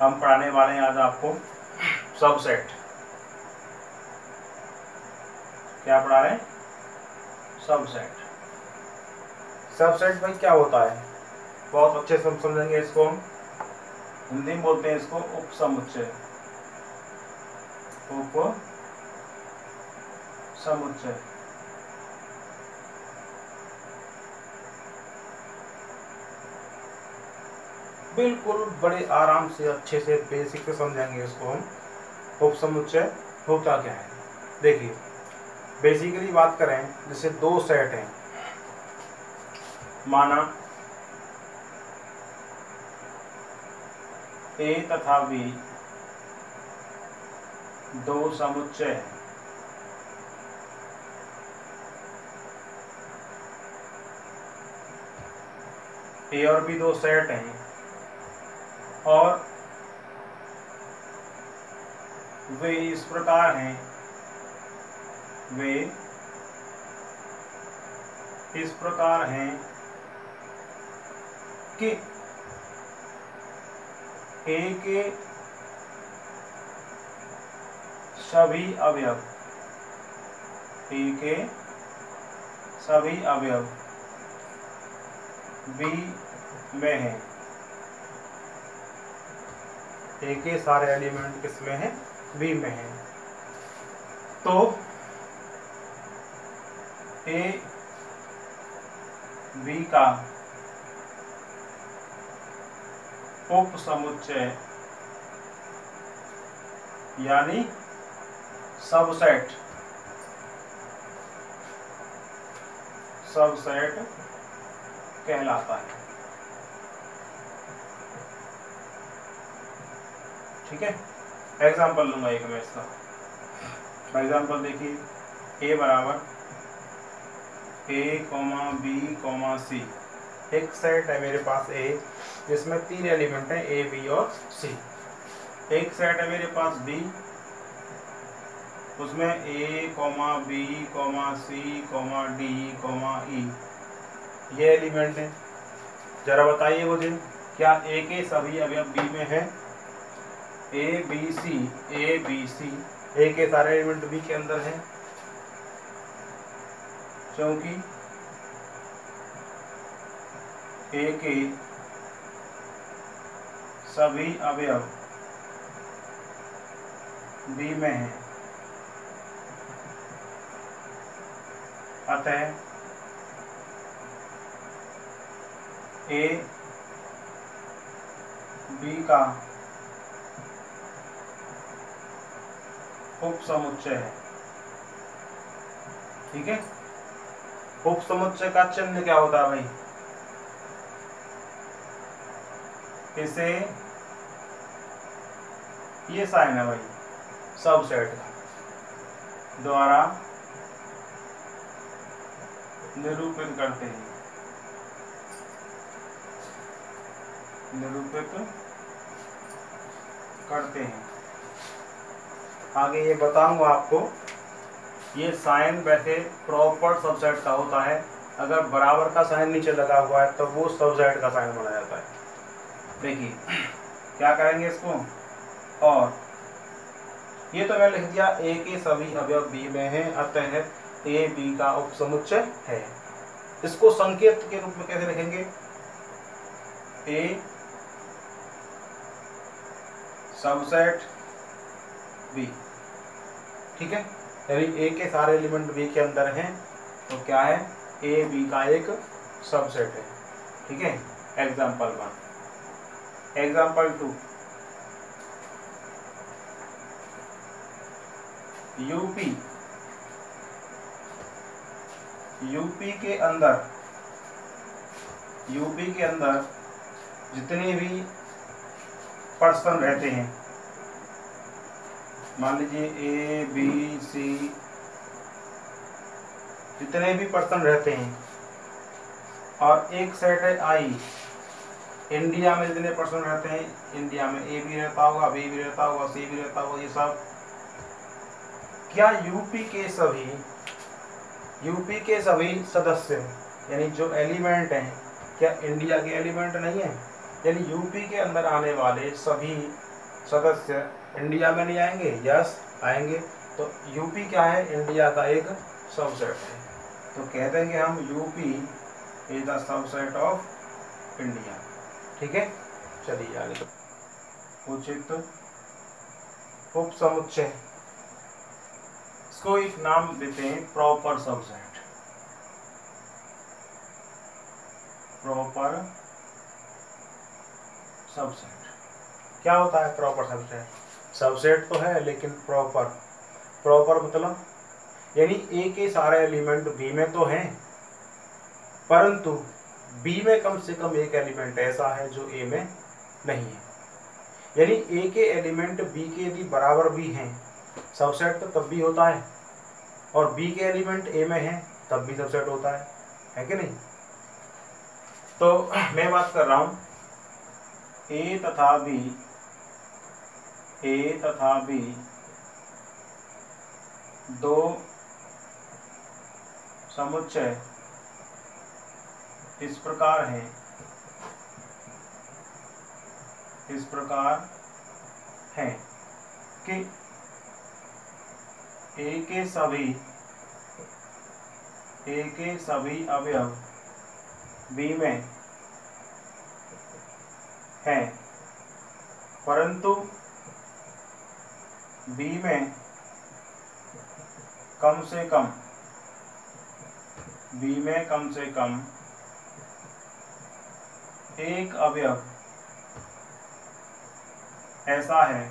हम पढ़ाने वाले हैं आज आपको सबसेट। क्या पढ़ा रहे हैं? सबसेट। सबसेट भाई क्या होता है, बहुत अच्छे से हम समझेंगे इसको। हम हिंदी में बोलते हैं इसको उपसमुच्चय। उपसमुच्चय। बिल्कुल बड़े आराम से अच्छे से बेसिक से समझेंगे इसको हम। उपसमुच्चय होता क्या है? देखिए बेसिकली बात करें, जैसे दो सेट हैं, माना ए तथा बी दो समुच्चय हैं। ए और बी दो सेट हैं और वे इस प्रकार हैं, वे इस प्रकार हैं कि ए के सभी अवयव, ए के सभी अवयव बी में हैं। ए के सारे एलिमेंट किस में हैं? बी में हैं। तो ए बी का उपसमुच्चय यानी सबसेट, सबसेट कहलाता है। ठीक है, एग्जाम्पल लूंगा एक मैं इसका। एग्जाम्पल देखिए, ए बराबर ए कॉमा बी कॉमा सी, एक सेट है मेरे पास ए जिसमें तीन एलिमेंट हैं ए बी और सी। एक सेट है मेरे पास बी, उसमें ए comma B comma C comma D comma ई ये एलिमेंट है। जरा बताइए मुझे, क्या ए के सभी अवयव बी में है? A B C, A B C, ए के सारे एलिमेंट बी के अंदर हैं, क्योंकि ए के सभी अवयव बी में हैं, अतः ए बी का उपसमुच्चय है। ठीक है, उपसमुच्चय का चिन्ह क्या होता है भाई? इसे ये साइन है भाई सबसेट का, द्वारा निरूपित करते हैं, निरूपित करते हैं। आगे ये बताऊंगा आपको, ये साइन वैसे प्रॉपर सबसेट का होता है। अगर बराबर का साइन नीचे लगा हुआ है तो वो सबसेट का साइन माना जाता है। देखिए क्या करेंगे इसको, और ये तो मैं लिख दिया ए के सभी अवयव बी में हैं, अतः ए बी का उपसमुच्चय है। इसको संकेत के रूप में कैसे लिखेंगे? ए सबसेट बी। ठीक है, यानी ए के सारे एलिमेंट बी के अंदर हैं, तो क्या है? ए बी का एक सबसेट है। ठीक है, एग्जाम्पल 1। एग्जाम्पल 2, यूपी, यूपी के अंदर, यूपी के अंदर जितने भी पर्सन रहते हैं, मान लीजिए ए बी सी, जितने भी पर्सन रहते हैं, और एक सेट है आई, इंडिया में जितने पर्सन रहते हैं, इंडिया में ए भी रहता होगा, बी भी रहता होगा, सी भी रहता होगा, ये सब, क्या यूपी के सभी सदस्य यानी जो एलिमेंट हैं, क्या इंडिया के एलिमेंट नहीं है? यानी यूपी के अंदर आने वाले सभी सदस्य इंडिया में नहीं आएंगे? यस आएंगे। तो यूपी क्या है? इंडिया का एक सबसेट है। तो कह देंगे हम UP is the subset of India. ठीक है, चलिए आगे। उचित उपसमुच्चय, इसको एक नाम देते हैं प्रॉपर सबसेट। प्रॉपर सबसेट क्या होता है? प्रॉपर सबसेट, सबसेट तो है लेकिन प्रॉपर, प्रॉपर मतलब यानी ए के सारे एलिमेंट बी में तो हैं, परंतु बी में कम से कम एक एलिमेंट ऐसा है जो ए में नहीं है। यानी ए के एलिमेंट बी के यदि बराबर भी हैं, सबसेट तो तब भी होता है, और बी के एलिमेंट ए में हैं तब भी सबसेट होता है कि नहीं? तो मैं बात कर रहा हूं ए तथा बी, ए तथा बी दो समुच्चय इस प्रकार हैं, इस प्रकार हैं कि ए के सभी अवयव बी में हैं, परंतु बी में कम से कम, बी में कम से कम एक अवयव ऐसा है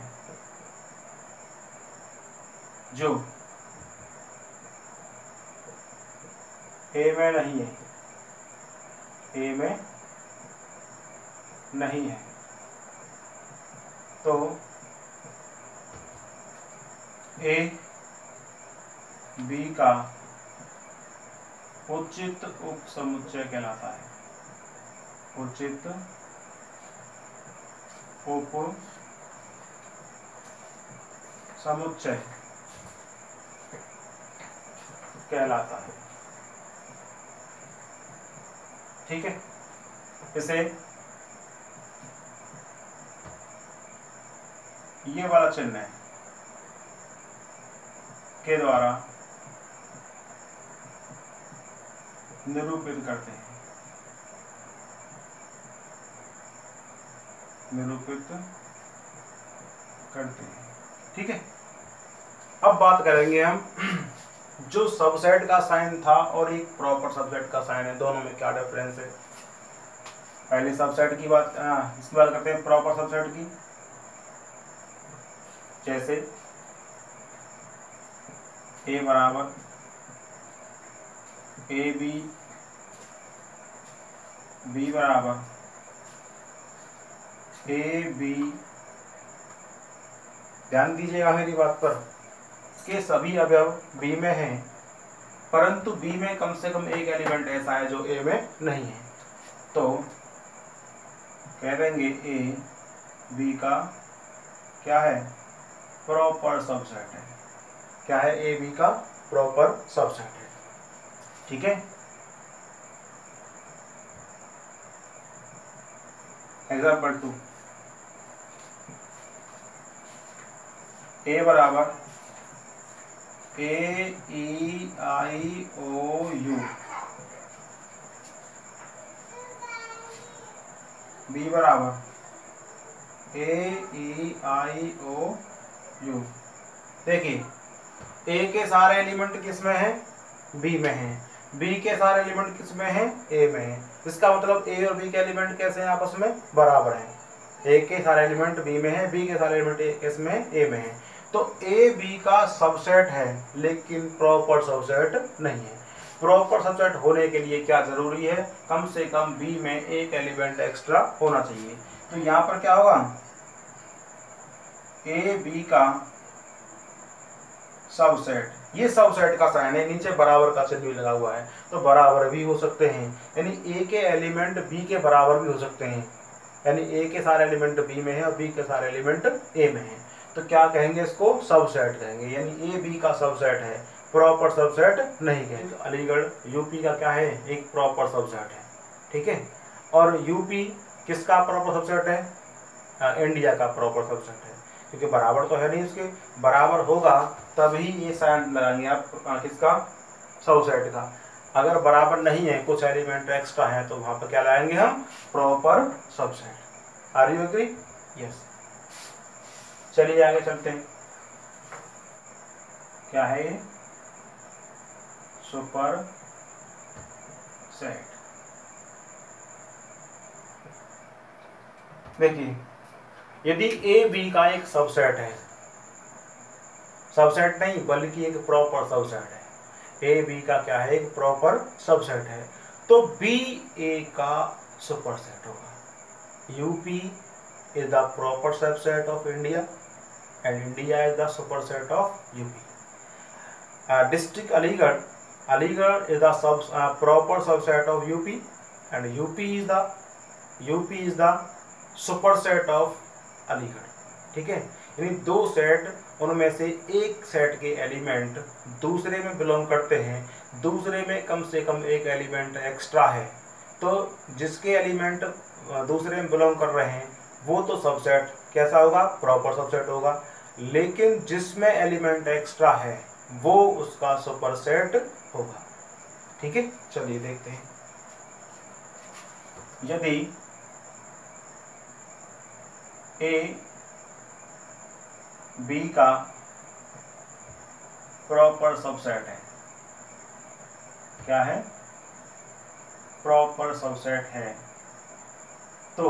जो ए में नहीं है, ए में नहीं है। तो ए बी का उचित उपसमुच्चय कहलाता है, उचित उपसमुच्चय कहलाता है। ठीक है, इसे ये वाला चिन्ह है के द्वारा निरूपित करते हैं, निरूपित करते हैं। ठीक है, अब बात करेंगे हम जो सबसेट का साइन था और एक प्रॉपर सबसेट का साइन है, दोनों में क्या डिफरेंस है। पहले सबसेट की बात, इसकी बात करते हैं प्रॉपर सबसेट की। जैसे ए बराबर ए बी, बी बराबर ए बी, ध्यान दीजिएगा मेरी बात पर, के सभी अवयव बी में हैं, परंतु बी में कम से कम एक एलिमेंट ऐसा है जो ए में नहीं है। तो कह देंगे ए बी का क्या है? प्रॉपर सबसेट है। क्या है? ए बी का प्रॉपर सबसेट है। ठीक है, एग्जाम्पल 2, ए बराबर ए ई आई ओ यू, बी बराबर ए ई आई ओ यू। देखिए ए के सारे एलिमेंट किस में हैं? बी में हैं, बी के सारे एलिमेंट किस में हैं? ए में हैं। इसका मतलब ए और बी के एलिमेंट कैसे हैं? आपस में बराबर हैं। ए के सारे एलिमेंट बी में हैं, बी के सारे एलिमेंट किस में हैं? ए में हैं। तो ए बी का सबसेट है लेकिन प्रॉपर सबसेट नहीं है। प्रॉपर सबसेट होने के लिए क्या जरूरी है? कम से कम बी में एक एलिमेंट एक्स्ट्रा होना चाहिए। तो यहाँ पर क्या होगा? ए बी का सबसेट, ये सबसेट का साइन है, नीचे बराबर का चिन्ह भी लगा हुआ है, तो बराबर भी हो सकते हैं, यानी ए के एलिमेंट बी के बराबर भी हो सकते हैं। यानी ए के सारे एलिमेंट बी में है और बी के सारे एलिमेंट ए में है, तो क्या कहेंगे? इसको सबसेट कहेंगे। यानी ए बी का सबसेट है, प्रॉपर सबसेट नहीं कहेंगे। अलीगढ़ यूपी का क्या है? एक प्रॉपर सबसेट है। ठीक है, और यूपी किसका प्रॉपर सबसेट है? इंडिया का प्रॉपर सबसेट है। क्योंकि बराबर तो है नहीं इसके, बराबर होगा तभी ये साइन लगाएंगे आप किसका, सबसेट का। अगर बराबर नहीं है, कुछ एलिमेंट एक्स्ट्रा है, तो वहां पर क्या लगाएंगे हम, proper subset. Are you agree? Yes. चलिए आगे चलते हैं। क्या है ये, सुपर सेट। देखिए यदि ए बी का एक सबसेट है, सबसेट नहीं बल्कि एक प्रॉपर सबसेट है, ए बी का क्या है, एक प्रॉपर सबसेट है, तो बी ए का सुपरसेट होगा। UP is the proper subset of India and India is the superset of UP. District Aligarh, Aligarh is the proper subset of UP and UP is the superset of Aligarh. ठीक है, यानी दो set, उनमें से एक सेट के एलिमेंट दूसरे में बिलोंग करते हैं, दूसरे में कम से कम एक एलिमेंट एक्स्ट्रा है, तो जिसके एलिमेंट दूसरे में बिलोंग कर रहे हैं वो तो सबसेट कैसा होगा, प्रॉपर सबसेट होगा, लेकिन जिसमें एलिमेंट एक्स्ट्रा है वो उसका सुपरसेट होगा। ठीक है, चलिए देखते हैं। यदि ए बी का प्रॉपर सबसेट है, क्या है, प्रॉपर सबसेट है, तो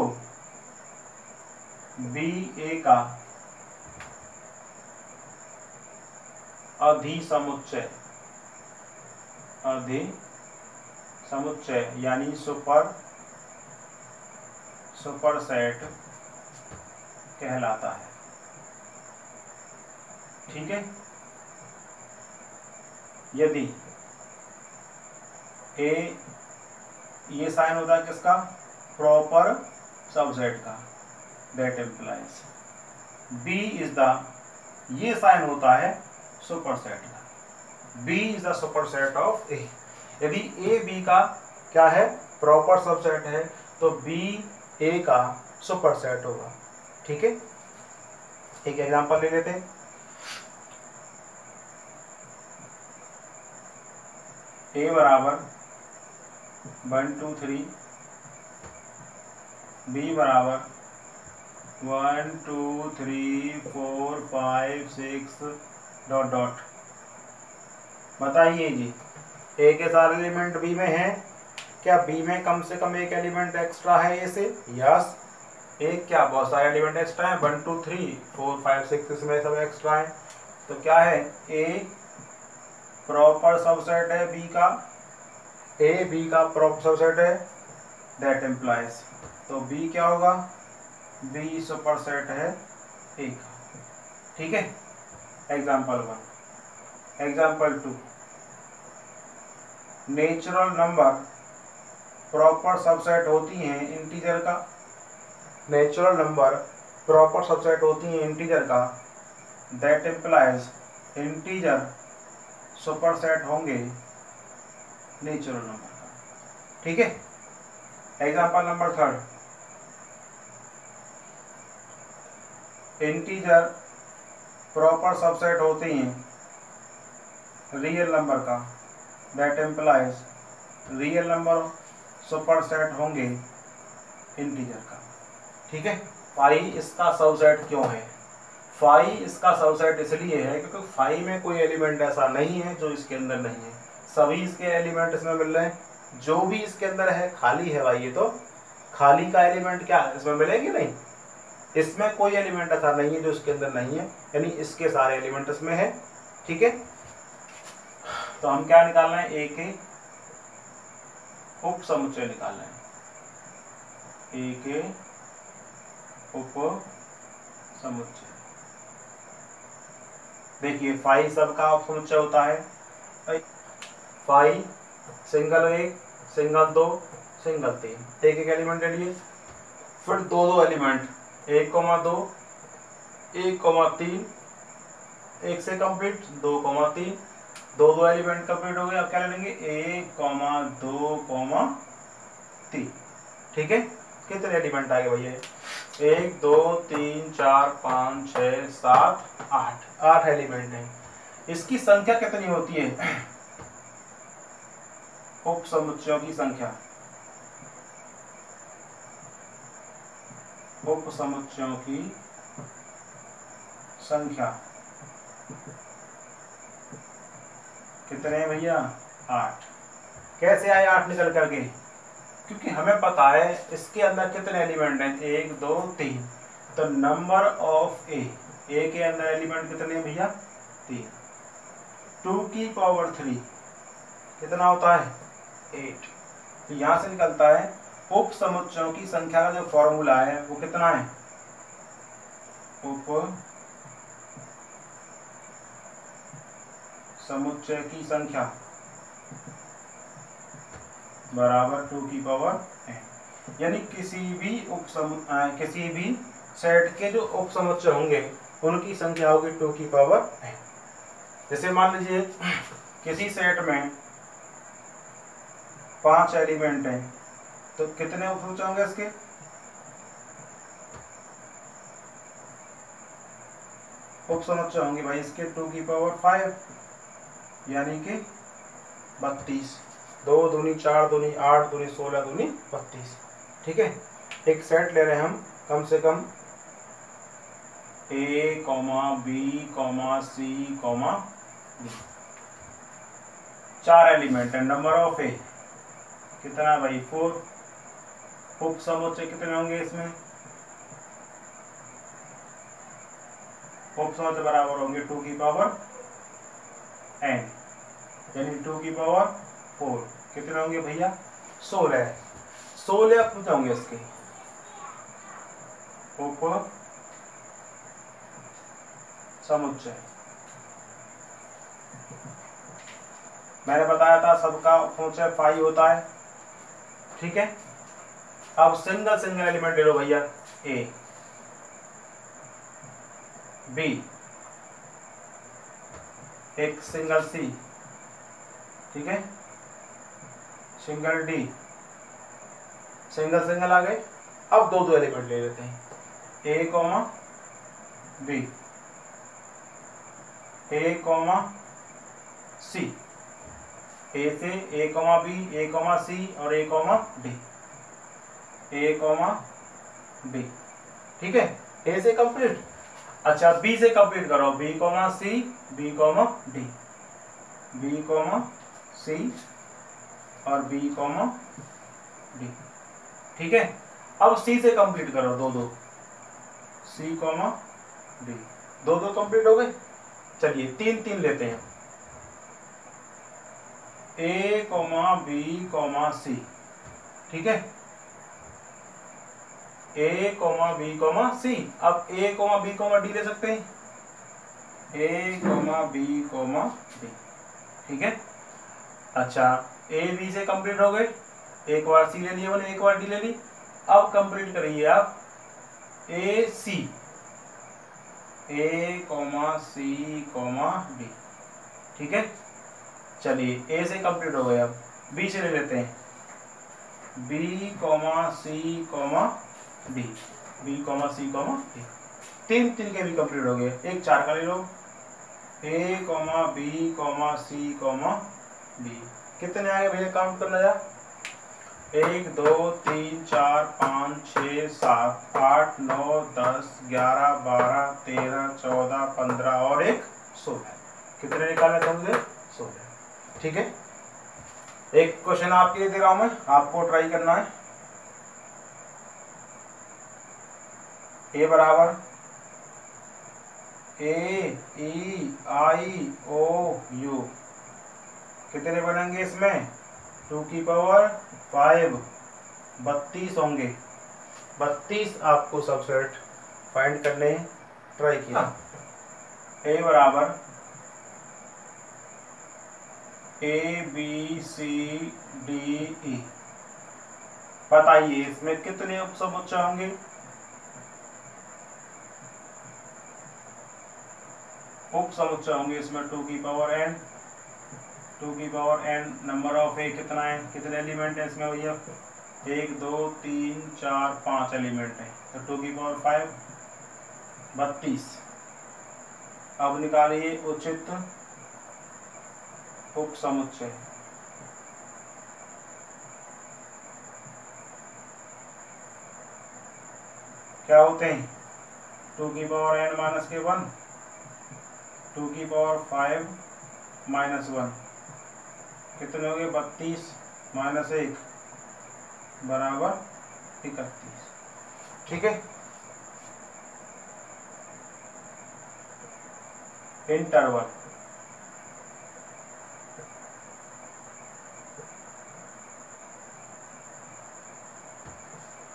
बी ए का अधिसमुच्चय, अधिसमुच्चय यानी सुपरसेट कहलाता है। ठीक है, यदि ए, ये साइन होता है किसका, प्रॉपर सबसेट का, that implies B is the, ये साइन होता है सुपरसेट का, B is the superset of A. यदि ए बी का क्या है, प्रॉपर सबसेट है, तो बी ए का सुपरसेट होगा। ठीक है, एक एग्जांपल ले लेते हैं। ए बराबर 1 2 3, बी बराबर 1 2 3 4 5 6 डॉट डॉट। बताइए जी, ए के सारे एलिमेंट बी में हैं, क्या बी में कम से कम एक एलिमेंट एक्स्ट्रा है ए से? यस। एक क्या, बहुत सारे एलिमेंट एक्स्ट्रा है, 1 2 3 4 5 6, इसमें सब एक्स्ट्रा है, तो क्या है, ए प्रॉपर सबसेट है बी का, ए बी का प्रॉपर सबसेट है, दैट इम्प्लाइज, तो बी क्या होगा, बी सुपरसेट है ए का। ठीक है, example 1। Example 2, natural number proper subset होती हैं इंटीजर का, नेचुरल नंबर प्रॉपर सबसेट होती हैं इंटीजर का, दैट इम्प्लाइज इंटीजर सुपरसेट होंगे नेचुरल नंबर का। ठीक है, example number 3, integer proper subset होते हैं रियल नंबर का, that implies real number superset होंगे इंटीजर का। ठीक है, फाई इसका सबसेट क्यों है, फाई इसका सबसेट इसलिए है क्योंकि फाई में कोई एलिमेंट ऐसा नहीं है जो इसके अंदर नहीं है, सभी इसके एलिमेंट इसमें मिल रहे हैं, जो भी इसके अंदर है खाली है भाई, ये तो खाली का एलिमेंट क्या इसमें मिलेगी नहीं, इसमें कोई एलिमेंट ऐसा नहीं है जो इसके अंदर नहीं है, यानी इसके सारे एलिमेंट इसमें है। ठीक है, तो हम क्या निकाल रहे हैं, ए के उप समुच्चय निकाल रहे हैं, ए के उप समुच्चय। देखिए फाई सबका उप समुच्चय होता है, फाई सिंगल 1 सिंगल 2 सिंगल 3, एक एक एलिमेंट ले लिए, फिर दो दो एलिमेंट 1 2 1 3, एक से कंप्लीट 2 3, दो दो एलिमेंट कंप्लीट हो गए, अब क्या लेंगे 1 2 3। ठीक है, कितने एलिमेंट आ गए भैया, 1 2 3 4 5 6 7 8 8 एलिमेंट हैं। इसकी संख्या कितनी होती है? उप समुच्चयों की संख्या, उप समुच्चयों की संख्या कितने हैं भैया? 8। कैसे आए 8 निकल करके? क्योंकि हमें पता है इसके अंदर कितने एलिमेंट हैं, 1 2 3। तो नंबर ऑफ ए के अंदर एलिमेंट कितने हैं भैया? 3। 2 की पावर 3 कितना होता है? 8। तो यहां से निकलता है उप समुच्चयों की संख्या का जो फॉर्मूला है वो कितना है? उप समुच्चय की संख्या बराबर 2 की पावर n। यानी किसी भी सेट के जो उप समुच्चय होंगे उनकी संख्या होगी 2 की पावर n। जैसे मान लीजिए किसी सेट में 5 एलिमेंट हैं, तो कितने उप समुच्चय होंगे इसके? उप समुच्चय होंगे भाई इसके 2 की पावर 5, यानी कि 32। 2 दूनी 4 दूनी 8 दूनी 16 दूनी 32। ठीक है, एक सेट ले रहे हैं हम कम से कम A, B, C, D। 4 element है। नंबर ऑफ ए कितना है भाई? 4। उप समुच्चय कितने होंगे इसमें? उप समुच्चय बराबर होंगे 2 की पावर n, यानी 2 की पावर 4। कितने होंगे भैया? 16। 16 उप होंगे इसके। उप समुच्चय मैंने बताया था सबका उप समुच्चय 5 होता है। ठीक है, अब सिंगल एलिमेंट ले लो भैया। A, B, एक सिंगल C, ठीक है, सिंगल D, सिंगल आ गए। अब दो एलिमेंट ले लेते हैं, A, B, A, C। A से A, B, A, C और A, D, A, B। ठीक है, A से कंप्लीट। अच्छा, B से कंप्लीट करो, B, C, B, D, B, C और B, D। ठीक है, अब C से कंप्लीट करो, दो C, D। दो कंप्लीट हो गए। चलिए तीन लेते हैं, A, B, C। ठीक है, A, B, C। अब A, B, D ले सकते हैं, A, B, D। ठीक है, अच्छा A, B से कंप्लीट हो गए। एक बार C ले लिए मैंने, एक बार D ले ली। अब कंप्लीट करिए आप A, C, A, C, D। ठीक है, चलिए A से कंप्लीट हो गए। अब B से ले लेते हैं, B, C, D, B, C, D। तीन के भी कंप्लीट हो गए। एक 4 का ले लो, A, B, C, D। कितने आए भैया? काउंट करना जा। 1 2 3 4 5 6 7 8 9 10 11 12 13 14 15 और एक 16। कितने निकालने थे मुझे? 16। ठीक है, एक क्वेश्चन आपके लिए दे रहा हूं मैं, आपको ट्राई करना है। A बराबर AEIOU कितने बनेंगे इसमें? 2 की पावर 5, 32 होंगे। 32 आपको सबसेट फाइंड करने ट्राई किया। A बराबर ABCDE। बताइए इसमें कितने उप समुच्चय होंगे? उप समुच्चय होंगे इसमें 2 की पावर n। 2 की power n। Number of A कितना है? कितने एलिमेंट है इसमें भैया? 1 2 3 4 5 एलिमेंट है, तो 2 की पावर 5 32। अब निकालिए उचित उप समुच्चय। क्या होते हैं? 2 की पावर n माइनस के 1, 2 की पावर 5 माइनस 1, कितने हो गए? 32 माइनस 1 बराबर 31। ठीक है। इंटरवल,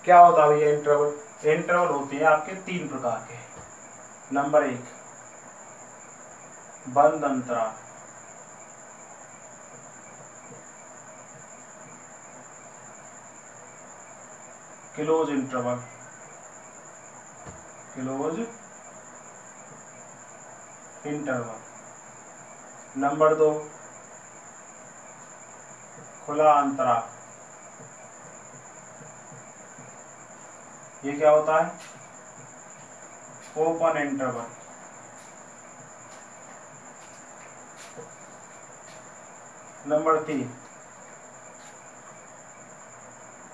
क्या होता है भैया इंटरवल? इंटरवल होते हैं आपके 3 प्रकार के। नंबर 1 बंद अंतराल, close interval, close interval. Number 2 खुला अंतराल, ये क्या होता है? Open interval. नंबर 3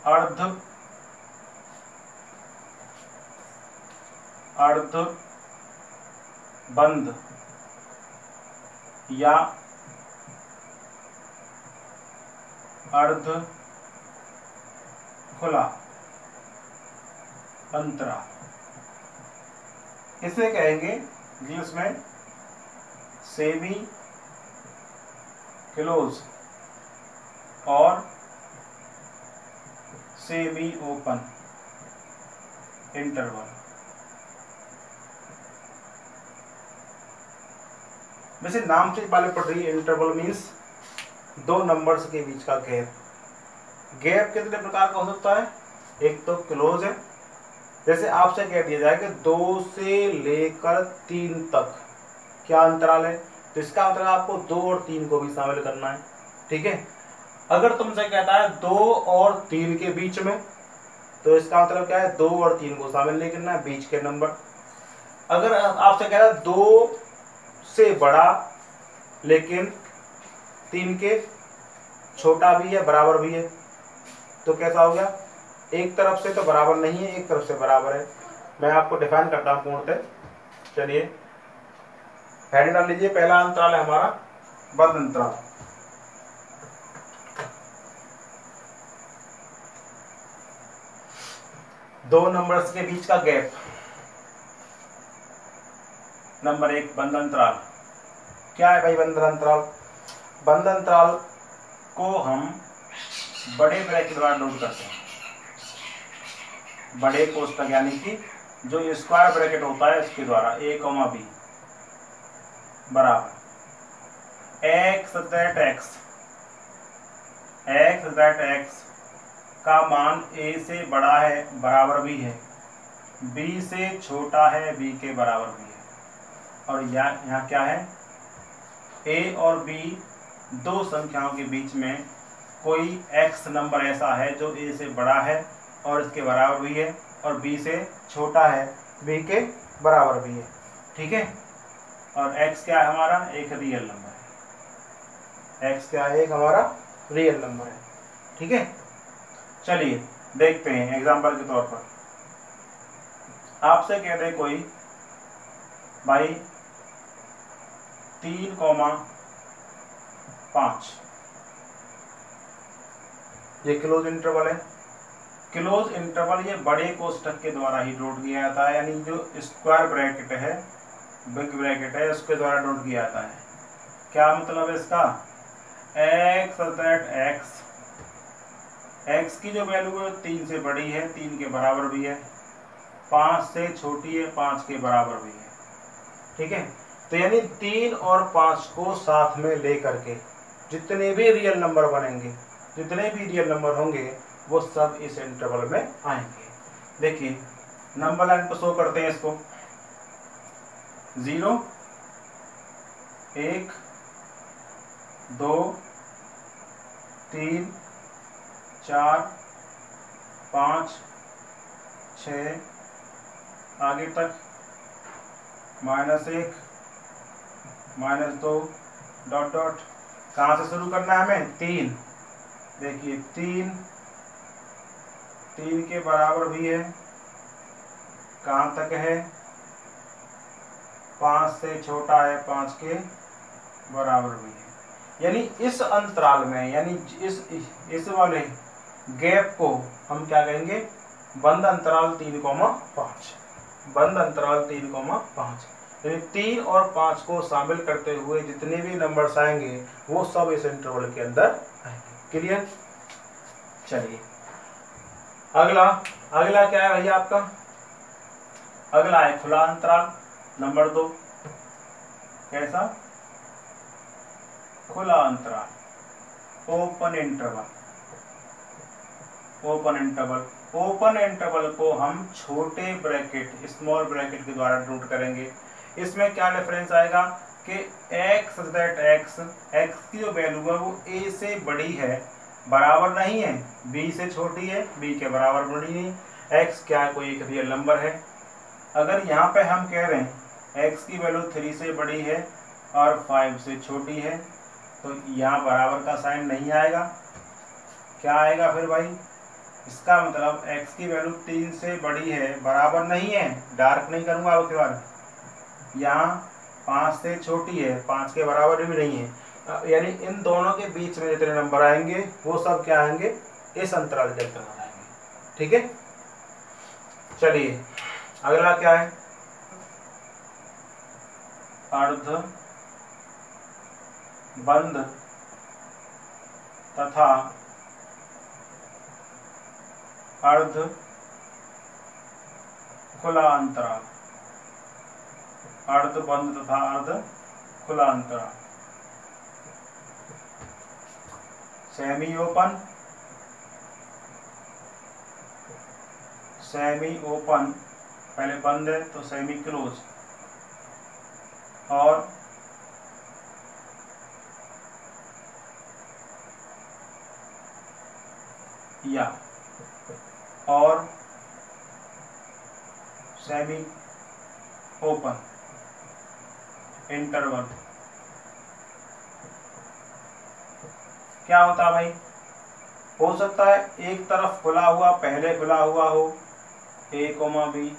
अर्ध अर्ध बंद या अर्ध खुला अंतराल, इसे कहेंगे इंग्लिश में सेमी क्लोज और सेमी ओपन इंटरवल। वैसे नाम से पहले पढ़ रही है, इंटरवल मीन्स 2 नंबर्स के बीच का गैप। गैप कितने प्रकार का हो सकता है? एक तो क्लोज है, जैसे आपसे कह दिया जाए कि 2 से लेकर 3 तक क्या अंतराल है, तो इसका मतलब आपको 2 और 3 को भी शामिल करना है। ठीक है। अगर तुमसे कहता है 2 और 3 के बीच में, तो इसका मतलब क्या है? 2 और 3 को शामिल नहीं करना है, बीच के नंबर। अगर आपसे कह रहा है 2 से बड़ा लेकिन 3 के छोटा भी है, बराबर भी है, तो कैसा हो गया? एक तरफ से तो बराबर नहीं है, एक तरफ से बराबर है। मैं आपको डिफाइन करता हूं पूर्णतः। चलिए हेडिंग डाल लीजिए। पहला अंतराल है हमारा बंद अंतराल। दो नंबर्स के बीच का गैप। नंबर 1 बंद अंतराल। क्या है भाई बंद अंतराल? बंद अंतराल को हम बड़े ब्रैकेट द्वारा नोट करते हैं। बड़े कोष्ठक यानी कि जो स्क्वायर ब्रैकेट होता है इसके द्वारा a, b बराबर x दैट x का मान a से बड़ा है, बराबर भी है, b से छोटा है, b के बराबर भी है। और यहाँ क्या है? a और b दो संख्याओं के बीच में कोई x नंबर ऐसा है जो a से बड़ा है और इसके बराबर भी है, और b से छोटा है, b के बराबर भी है। ठीक है। और x क्या है हमारा? एक रियल नंबर है। x क्या है? एक हमारा रियल नंबर है। ठीक है। चलिए देखते हैं एग्जांपल के तौर पर। आपसे कह दे कोई भाई 3,5, ये क्लोज इंटरवल है। क्लोज इंटरवल ये बड़े कोष्ठक के द्वारा ही नोट किया जाता है, यानी जो स्क्वायर ब्रैकेट है, बिग ब्रैकेट है, उसके द्वारा नोट किया जाता है। क्या मतलब है इसका? x की जो वैल्यू है 3 से बड़ी है, 3 के बराबर भी है, 5 से छोटी है, 5 के बराबर भी है। ठीक है। तो यानी 3 और 5 को साथ में लेकर के जितने भी रियल नंबर बनेंगे, जितने भी रियल नंबर होंगे, वो सब इस इंटरवल में आएंगे। देखिए नंबर लाइन पर शो करते हैं इसको। 0 1 2 3 4 5 6 आगे तक -1 -2 डॉट डॉट। कहाँ से शुरू करना है हमें? 3। देखिए 3 के बराबर भी है, कहाँ तक है? 5 से छोटा है, 5 के बराबर भी है। यानी इस अंतराल में, यानी इस वाले गैप को हम क्या कहेंगे? बंद अंतराल 3,5। बंद अंतराल 3,5। यानी 3 और 5 को शामिल करते हुए जितने भी नंबर्स आएंगे वो सब इस इंटरवल के अंदर आएंगे। क्लियर? चलिए अगला क्या है भैया आपका? अगला है खुला अंतराल नंबर 2। कैसा? खुला अंतराल, open interval. Open interval, open interval को हम छोटे ब्रैकेट, स्मॉल ब्रैकेट के द्वारा डिनोट करेंगे। इसमें क्या डिफरेंस आएगा कि x दैट x की जो वैल्यू है वो a से बड़ी है, बराबर नहीं है, b से छोटी है, b के बराबर बड़ी नहीं। x क्या है? कोई एक रियल नंबर है। अगर यहाँ पे हम कह रहे हैं x की वैल्यू 3 से बड़ी है और 5 से छोटी है, तो यहाँ बराबर का साइन नहीं आएगा। क्या आएगा फिर भाई? इसका मतलब x की वैल्यू 3 से बड़ी है, बराबर नहीं है, डार्क नहीं करूँगा अब के बार। यहाँ 5 से छोटी है, 5 के बराबर भी नहीं है। यानी इन दोनों के बीच में जितने नंबर आएंगे वो सब क्या आएंगे? इस अंतराल के अंतर्गत आएंगे। ठीक है? चलिए अगला क्या है? अर्ध बंद तथा अर्ध खुला अंतराल। अर्ध बंद तथा अर्ध खुला अंतराल। सेमी ओपन, सेमी ओपन पहले बंद है तो सेमी क्लोज, और या और सेमी ओपन इंटरवल। क्या होता है भाई? हो सकता है एक तरफ खुला हुआ, पहले खुला हुआ हो a, b,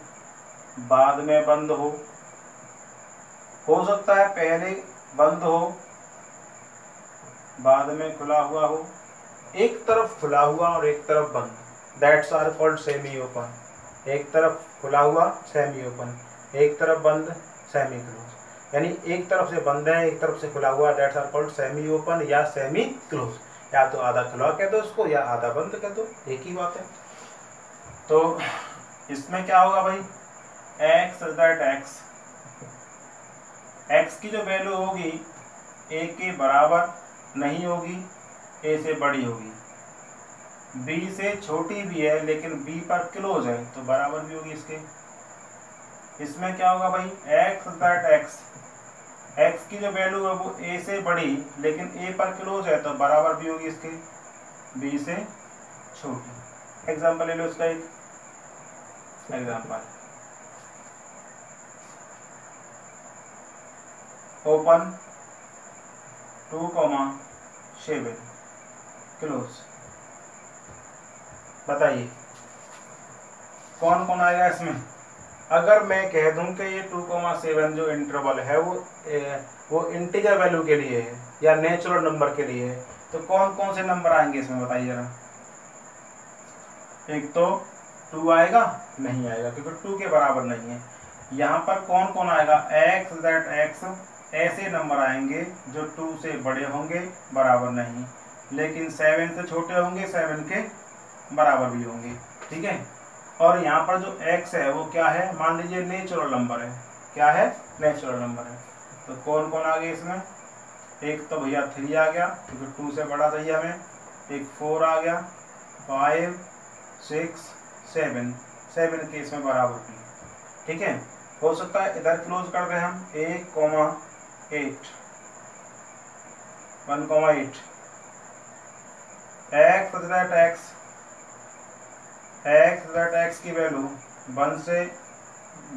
बाद में बंद हो सकता है पहले बंद हो बाद में खुला हुआ हो, एक तरफ खुला हुआ और एक तरफ बंद, that's are called semi open. एक तरफ खुला हुआ सेमी ओपन, एक तरफ बंद सेमी क्लोज। यानी एक तरफ से बंद है, एक तरफ से खुला हुआ, that's are called semi open या सेमी क्लोज। या तो आधा खुला कह दो उसको या आधा बंद कह दो, एक ही बात है। तो इसमें क्या होगा भाई? x दैट x की जो वैल्यू होगी a के बराबर नहीं होगी, a से बड़ी होगी, b से छोटी भी है लेकिन b पर क्लोज है तो बराबर भी होगी इसके। इसमें क्या होगा भाई? x दैट x की जो वैल्यू है वो a से बड़ी लेकिन a पर क्लोज है तो बराबर भी होगी इसके, b से छोटी। एग्जाम्पल ले लो इसका एक एग्जाम्पल, ओपन 2,7 क्लोज। बताइए कौन कौन आएगा इसमें? अगर मैं कह दूं कि ये 2,7 जो इंटरवल है वो इंटीजर वैल्यू के लिए है या नेचुरल नंबर के लिए है, तो कौन कौन से नंबर आएंगे इसमें बताइए जरा। एक तो 2 आएगा, नहीं आएगा क्योंकि 2 के बराबर नहीं है। यहाँ पर कौन कौन आएगा? x दैट x ऐसे नंबर आएंगे जो 2 से बड़े होंगे, बराबर नहीं, लेकिन 7 से छोटे होंगे, 7 के बराबर भी होंगे। ठीक है? और यहाँ पर जो x है वो क्या है? मान लीजिए नेचुरल नंबर है। क्या है? नेचुरल नंबर है। तो कौन कौन आ गए इसमें? एक तो भैया 3 आ गया क्योंकि 2 से बड़ा चाहिए हमें, एक 4 आ गया, 5 6 7 के इसमें बराबर भी। ठीक है? हो सकता है इधर क्लोज कर दें हम 1,8 1,8 x दैट एक्स की वैल्यू 1 से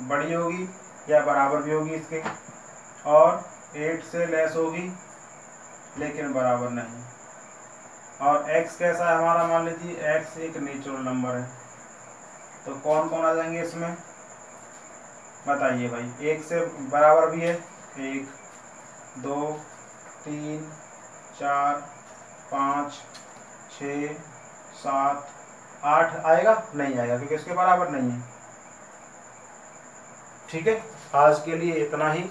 बड़ी होगी या बराबर भी होगी इसके, और 8 से लेस होगी लेकिन बराबर नहीं। और x कैसा है हमारा, मान लीजिए x एक नेचुरल नंबर है, तो कौन कौन आ जाएंगे इसमें बताइए भाई। 1 से बराबर भी है, 1 2 3 4 5 6 7 8 आएगा, नहीं आएगा क्योंकि इसके बराबर नहीं है। ठीक है, आज के लिए इतना ही।